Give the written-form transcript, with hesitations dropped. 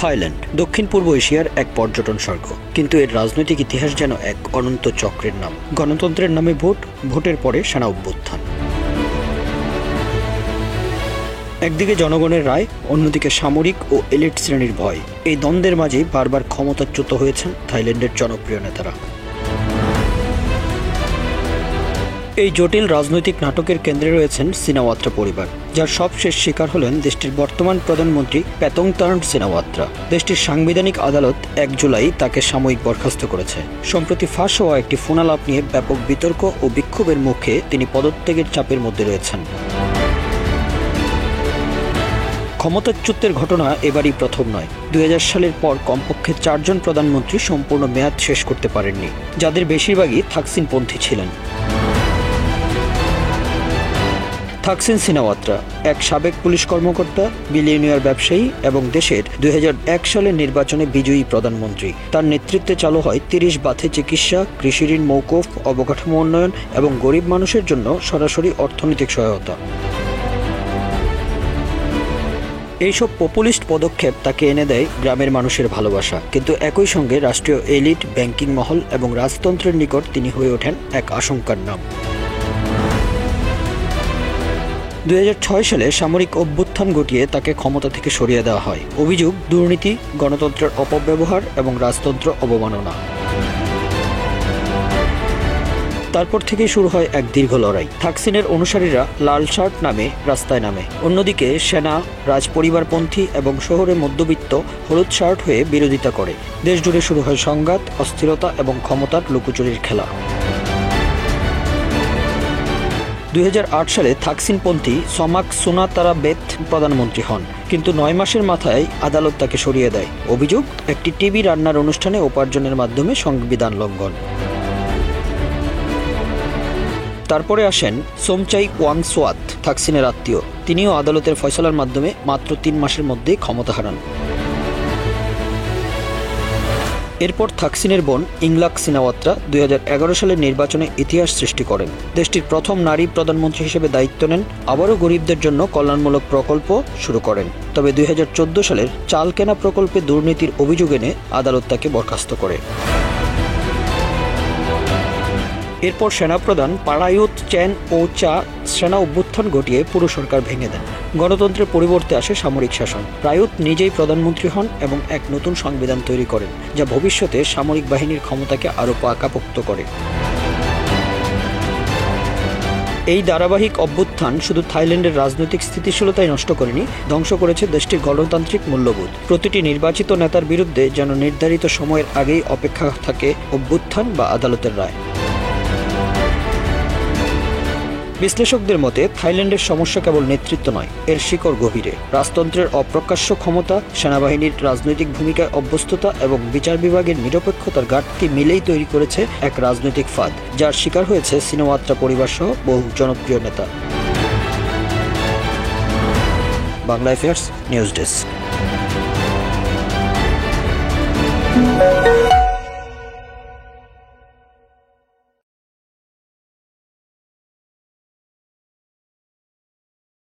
Thailand দক্ষিণ পূর্ব এশিয়ার এক পর্যটন স্বর্গ, কিন্তু এর রাজনৈতিক ইতিহাস যেন এক অনন্ত চক্রের নাম। গণতন্ত্রের নামে ভোট, ভোটের পরে সেনা অভ্যুত্থান। একদিকে জনগণের রায়, অন্যদিকে সামরিক ও এলিট শ্রেণীর ভয়। এই দ্বন্দ্বের মাঝেই বারবার ক্ষমতাচ্যুত হয়েছেন থাইল্যান্ডের জনপ্রিয় নেতারা। এই জটিল রাজনৈতিক নাটকের কেন্দ্রে রয়েছেন সিনাওয়াত্রা পরিবার, যার সবশেষ শিকার হলেন দেশটির বর্তমান প্রধানমন্ত্রী প্যাথংথারান সিনাওয়াত্রা। দেশটির সাংবিধানিক আদালত 1 জুলাই তাকে সাময়িক বরখাস্ত করেছে। সম্প্রতি ফাঁস হওয়া একটি ফোনালাপ নিয়ে ব্যাপক বিতর্ক ও বিক্ষোভের মুখে তিনি পদত্যাগের চাপের মধ্যে রয়েছেন। ক্ষমতাচ্যুতের ঘটনা এবারই প্রথম নয়। 2000 সালের পর কমপক্ষে 4 জন প্রধানমন্ত্রী সম্পূর্ণ মেয়াদ শেষ করতে পারেননি, যাদের বেশিরভাগই থাকসিনপন্থী ছিলেন। থাকসিন সিনাওয়াত্রা এক সাবেক পুলিশ কর্মকর্তা, বিলিয়নিয়ার ব্যবসায়ী এবং দেশের 2001 সালের নির্বাচনে বিজয়ী প্রধানমন্ত্রী। তার নেতৃত্বে চালু হয় 30 বাথে চিকিৎসা, কৃষিঋণ মৌকুফ, অবকাঠামো উন্নয়ন এবং গরিব মানুষের জন্য সরাসরি অর্থনৈতিক সহায়তা। এইসব পপুলিস্ট পদক্ষেপ তাকে এনে দেয় গ্রামের মানুষের ভালোবাসা, কিন্তু একই সঙ্গে রাষ্ট্রীয় এলিট, ব্যাংকিং মহল এবং রাজতন্ত্রের নিকট তিনি হয়ে ওঠেন এক আশঙ্কার নাম। 2006 সালে সামরিক অভ্যুত্থান ঘটিয়ে তাকে ক্ষমতা থেকে সরিয়ে দেওয়া হয়। অভিযোগ দুর্নীতি, গণতন্ত্রের অপব্যবহার এবং রাজতন্ত্র অবমাননা। তারপর থেকেই শুরু হয় এক দীর্ঘ লড়াই। থাকসিনের অনুসারীরা লাল শার্ট নামে রাস্তায় নামে, অন্যদিকে সেনা, রাজপরিবারপন্থী এবং শহরে মধ্যবিত্ত হলুদ শার্ট হয়ে বিরোধিতা করে। দেশ জুড়ে শুরু হয় সংঘাত, অস্থিরতা এবং ক্ষমতার লুকোচুরির খেলা। 2008 সালে থাকসিনপন্থী সমাক সুনাতারাবেত প্রধানমন্ত্রী হন, কিন্তু 9 মাসের মাথায় আদালত তাকে সরিয়ে দেয়। অভিযোগ একটি টিভি রান্নার অনুষ্ঠানে উপার্জনের মাধ্যমে সংবিধান লঙ্ঘন। তারপরে আসেন সোমচাই ওয়াংসোয়াত, থাকসিনের আত্মীয়। তিনিও আদালতের ফয়সালার মাধ্যমে মাত্র 3 মাসের মধ্যেই ক্ষমতা হারান। এরপর থাকসিনের বোন ইংলাক সিনাওয়াত্রা 2011 সালের নির্বাচনে ইতিহাস সৃষ্টি করেন। দেশটির প্রথম নারী প্রধানমন্ত্রী হিসেবে দায়িত্ব নেন, আবারও গরিবদের জন্য কল্যাণমূলক প্রকল্প শুরু করেন। তবে 2014 সালের চাল কেনা প্রকল্পে দুর্নীতির অভিযোগ এনে আদালত তাকে বরখাস্ত করে। এরপর সেনাপ্রধান পারায়ুত চ্যান ও চা সেনা অভ্যুত্থান ঘটিয়ে পুরো সরকার ভেঙে দেন। গণতন্ত্রের পরিবর্তে আসে সামরিক শাসন। প্রায়ুত নিজেই প্রধানমন্ত্রী হন এবং এক নতুন সংবিধান তৈরি করেন, যা ভবিষ্যতে সামরিক বাহিনীর ক্ষমতাকে আরও পাকাপোক্ত করে। এই ধারাবাহিক অভ্যুত্থান শুধু থাইল্যান্ডের রাজনৈতিক স্থিতিশীলতাই নষ্ট করেনি, ধ্বংস করেছে দেশটির গণতান্ত্রিক মূল্যবোধ। প্রতিটি নির্বাচিত নেতার বিরুদ্ধে যেন নির্ধারিত সময়ের আগেই অপেক্ষা থাকে অভ্যুত্থান বা আদালতের রায়। বিশ্লেষকদের মতে থাইল্যান্ডের সমস্যা কেবল নেতৃত্ব নয়, এর শিকড় গভীরে। রাজতন্ত্রের অপ্রকাশ্য ক্ষমতা, সেনাবাহিনীর রাজনৈতিক ভূমিকায় অভ্যস্ততা এবং বিচার বিভাগের নিরপেক্ষতার ঘাটতি মিলেই তৈরি করেছে এক রাজনৈতিক ফাঁদ, যার শিকার হয়েছে সিনাওয়াত্রা পরিবার সহ বহু জনপ্রিয় নেতা। Bangla affairs news desk.